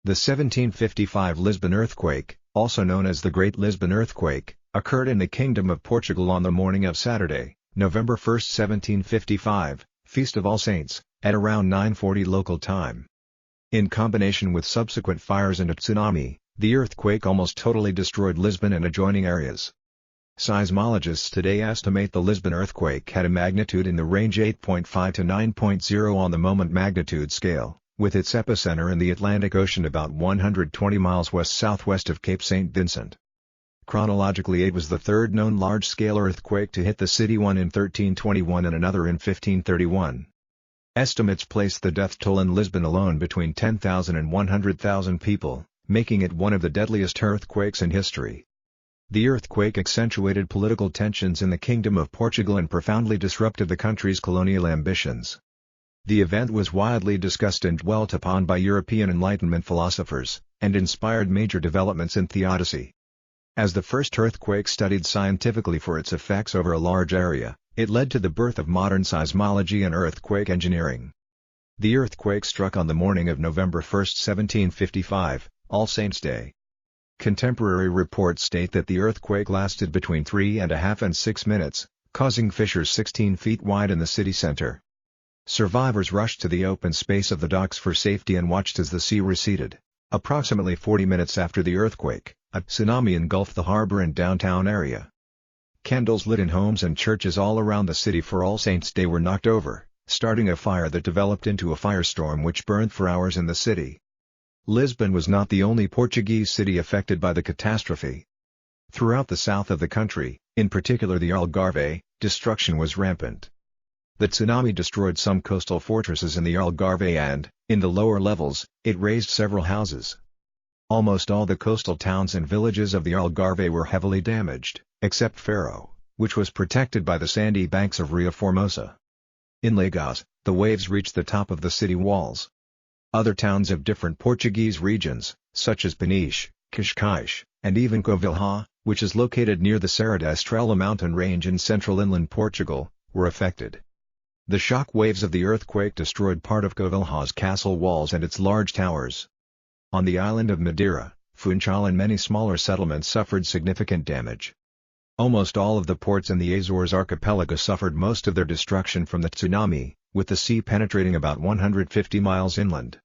The 1755 Lisbon earthquake, also known as the Great Lisbon Earthquake, occurred in the Kingdom of Portugal on the morning of Saturday, November 1, 1755, Feast of All Saints, at around 9:40 local time. In combination with subsequent fires and a tsunami, the earthquake almost totally destroyed Lisbon and adjoining areas. Seismologists today estimate the Lisbon earthquake had a magnitude in the range 8.5 to 9.0 on the moment magnitude scale, with its epicenter in the Atlantic Ocean about 120 miles west-southwest of Cape St. Vincent. Chronologically, it was the third known large-scale earthquake to hit the city, one in 1321 and another in 1531. Estimates place the death toll in Lisbon alone between 10,000 and 100,000 people, making it one of the deadliest earthquakes in history. The earthquake accentuated political tensions in the Kingdom of Portugal and profoundly disrupted the country's colonial ambitions. The event was widely discussed and dwelt upon by European Enlightenment philosophers, and inspired major developments in theodicy. As the first earthquake studied scientifically for its effects over a large area, it led to the birth of modern seismology and earthquake engineering. The earthquake struck on the morning of November 1, 1755, All Saints' Day. Contemporary reports state that the earthquake lasted between 3.5 and 6 minutes, causing fissures 16 feet wide in the city center. Survivors rushed to the open space of the docks for safety and watched as the sea receded. Approximately 40 minutes after the earthquake, a tsunami engulfed the harbor and downtown area. Candles lit in homes and churches all around the city for All Saints' Day were knocked over, starting a fire that developed into a firestorm which burned for hours in the city. Lisbon was not the only Portuguese city affected by the catastrophe. Throughout the south of the country, in particular the Algarve, destruction was rampant. The tsunami destroyed some coastal fortresses in the Algarve and, in the lower levels, it razed several houses. Almost all the coastal towns and villages of the Algarve were heavily damaged, except Faro, which was protected by the sandy banks of Rio Formosa. In Lagos, the waves reached the top of the city walls. Other towns of different Portuguese regions, such as Peniche, Cascais, and even Covilhã, which is located near the Serra da Estrela mountain range in central inland Portugal, were affected. The shock waves of the earthquake destroyed part of Covilhã's castle walls and its large towers. On the island of Madeira, Funchal and many smaller settlements suffered significant damage. Almost all of the ports in the Azores archipelago suffered most of their destruction from the tsunami, with the sea penetrating about 150 miles inland.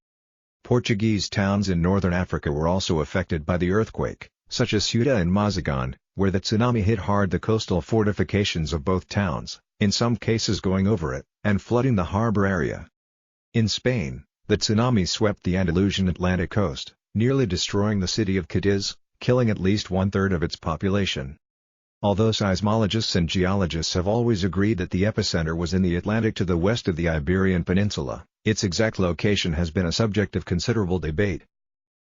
Portuguese towns in northern Africa were also affected by the earthquake, such as Ceuta and Mazagan, where the tsunami hit hard the coastal fortifications of both towns, in some cases going over it, and flooding the harbor area. In Spain, the tsunami swept the Andalusian Atlantic coast, nearly destroying the city of Cadiz, killing at least one-third of its population. Although seismologists and geologists have always agreed that the epicenter was in the Atlantic to the west of the Iberian Peninsula, its exact location has been a subject of considerable debate.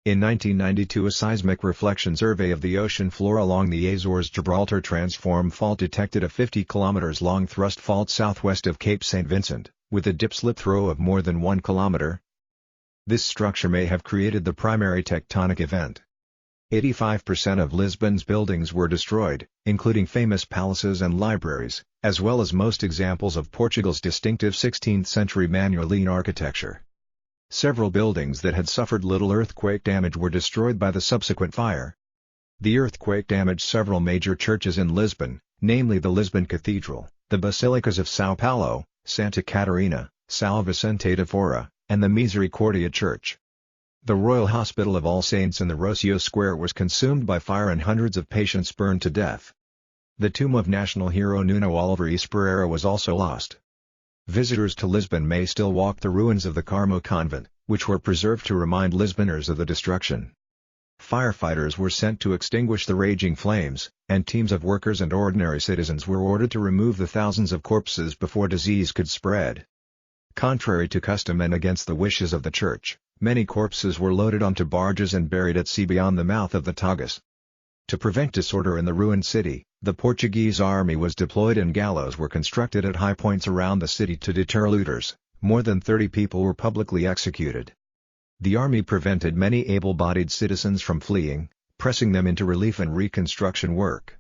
In 1992, a seismic reflection survey of the ocean floor along the Azores-Gibraltar Transform Fault detected a 50 km long thrust fault southwest of Cape St. Vincent, with a dip-slip throw of more than 1 kilometer. This structure may have created the primary tectonic event. 85% of Lisbon's buildings were destroyed, including famous palaces and libraries, as well as most examples of Portugal's distinctive 16th-century Manueline architecture. Several buildings that had suffered little earthquake damage were destroyed by the subsequent fire. The earthquake damaged several major churches in Lisbon, namely the Lisbon Cathedral, the basilicas of São Paulo, Santa Catarina, São Vicente de Fora, and the Misericordia Church. The Royal Hospital of All Saints in the Rocio Square was consumed by fire and hundreds of patients burned to death. The tomb of national hero Nuno Álvares Pereira was also lost. Visitors to Lisbon may still walk the ruins of the Carmo convent, which were preserved to remind Lisboners of the destruction. Firefighters were sent to extinguish the raging flames, and teams of workers and ordinary citizens were ordered to remove the thousands of corpses before disease could spread. Contrary to custom and against the wishes of the church, many corpses were loaded onto barges and buried at sea beyond the mouth of the Tagus. To prevent disorder in the ruined city, the Portuguese army was deployed and gallows were constructed at high points around the city to deter looters. More than 30 people were publicly executed. The army prevented many able-bodied citizens from fleeing, pressing them into relief and reconstruction work.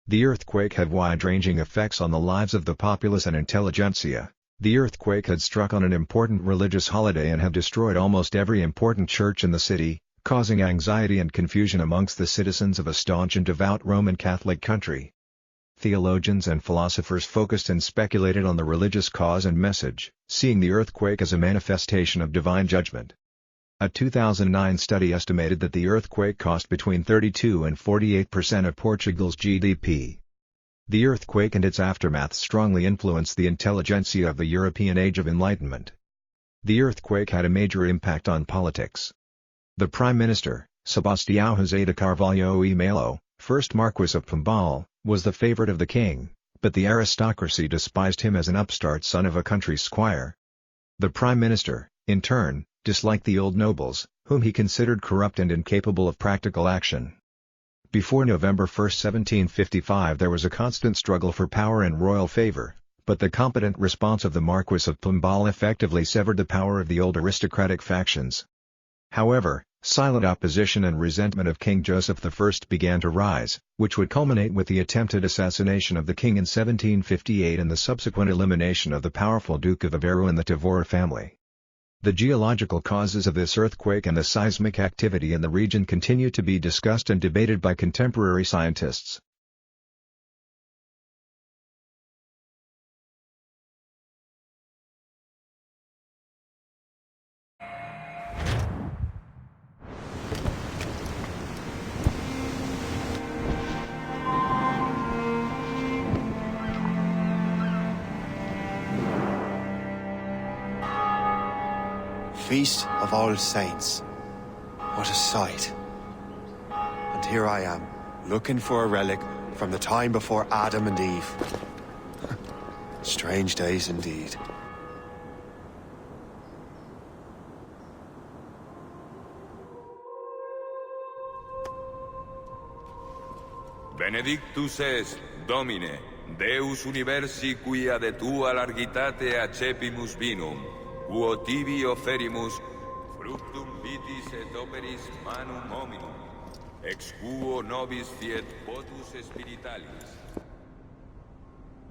The earthquake had wide-ranging effects on the lives of the populace and intelligentsia. The earthquake had struck on an important religious holiday and had destroyed almost every important church in the city, causing anxiety and confusion amongst the citizens of a staunch and devout Roman Catholic country. Theologians and philosophers focused and speculated on the religious cause and message, seeing the earthquake as a manifestation of divine judgment. A 2009 study estimated that the earthquake cost between 32 and 48% of Portugal's GDP. The earthquake and its aftermath strongly influenced the intelligentsia of the European Age of Enlightenment. The earthquake had a major impact on politics. The Prime Minister, Sebastião José de Carvalho e Melo, first Marquis of Pombal, was the favorite of the king, but the aristocracy despised him as an upstart son of a country squire. The Prime Minister, in turn, disliked the old nobles, whom he considered corrupt and incapable of practical action. Before November 1, 1755 there was a constant struggle for power and royal favor, but the competent response of the Marquis of Pombal effectively severed the power of the old aristocratic factions. However, silent opposition and resentment of King Joseph I began to rise, which would culminate with the attempted assassination of the king in 1758 and the subsequent elimination of the powerful Duke of Aveiro and the Tavora family. The geological causes of this earthquake and the seismic activity in the region continue to be discussed and debated by contemporary scientists. Feast of All Saints. What a sight. And here I am, looking for a relic from the time before Adam and Eve. Strange days indeed. Benedictus est, Domine, Deus universi quia de tua largitate accepimus vinum, quo tibi offerimus, fructum vitis et operis manum hominum, ex quo nobis fiet votus spiritualis.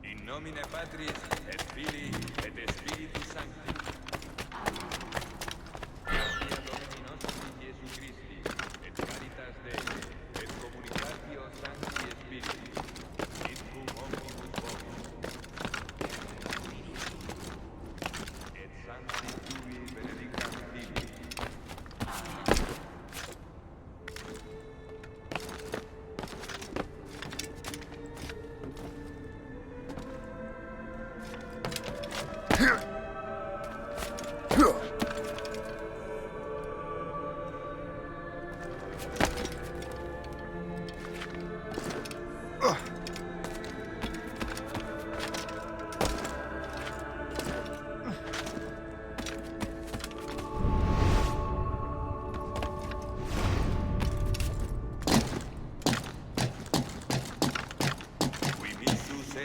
In nomine Patris et Filii et Spiritus Sancti. Gloria Domini nostri Iesu Christi, et caritas Dei, et communicatio Sancti Spiritus, in cum omnibus bovis. Et Sancti Tui benedicam Filii.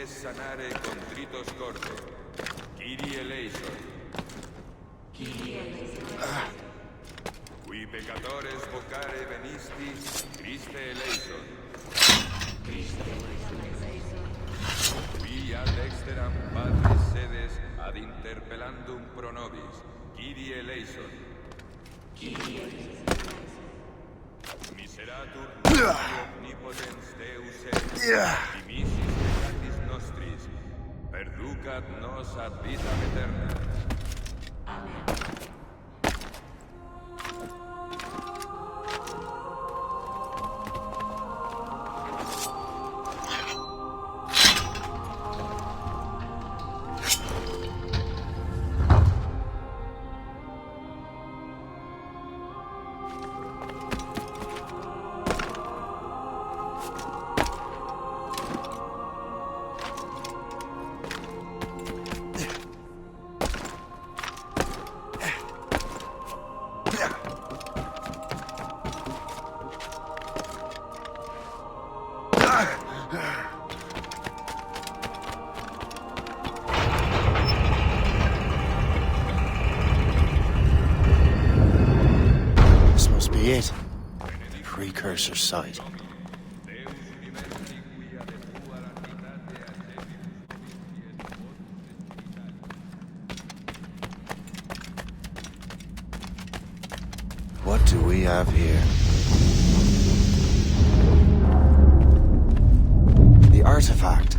Sanare contritos corde. Kyrie Eleison. Kyrie Eleison. Qui peccatores vocare venisti, Christe Eleison. Christe Eleison. Qui ad exteram Patris sedes ad interpellandum pro nobis, Kyrie Eleison. Kyrie Eleison. Miseratur omnipotens Deus et dimisis peccatis nostris, perducat nos ad vitam aeterna. Amen. This must be it. Precursor site. do we have here? The artifact.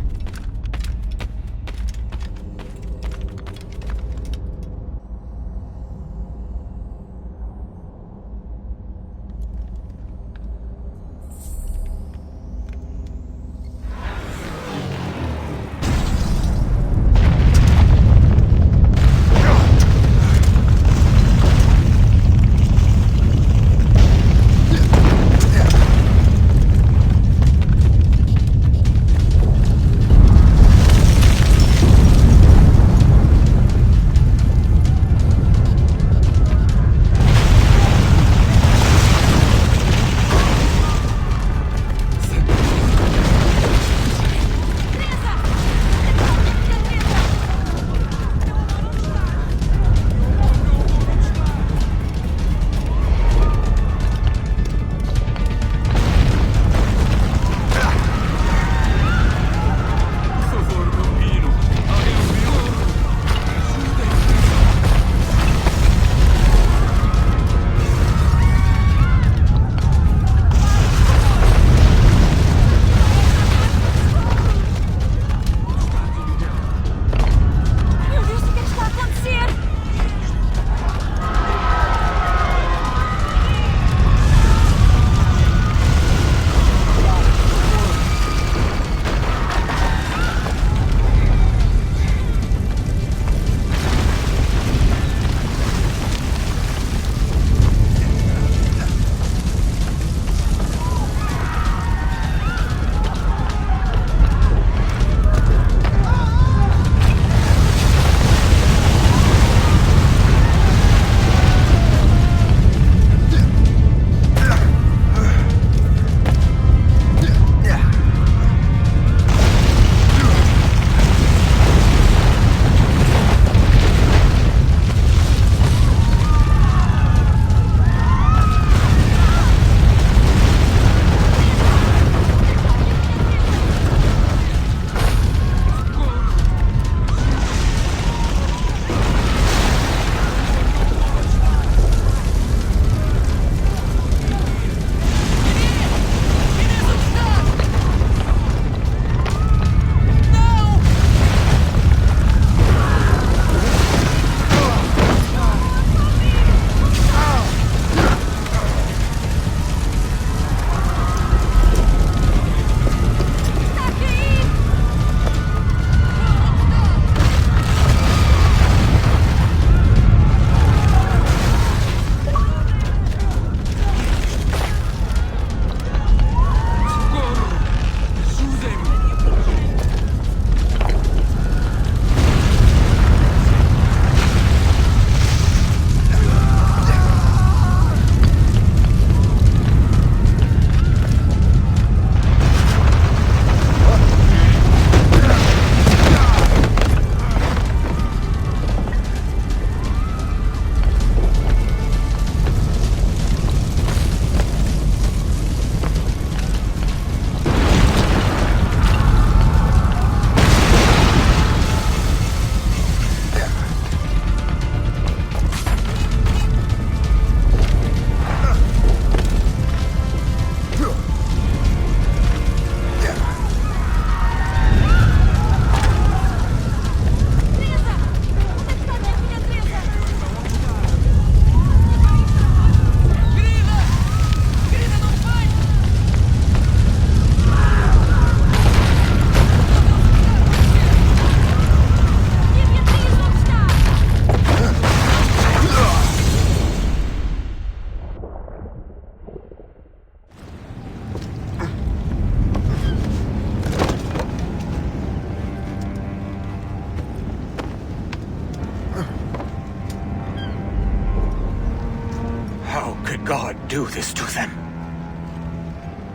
God do this to them?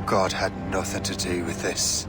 God had nothing to do with this.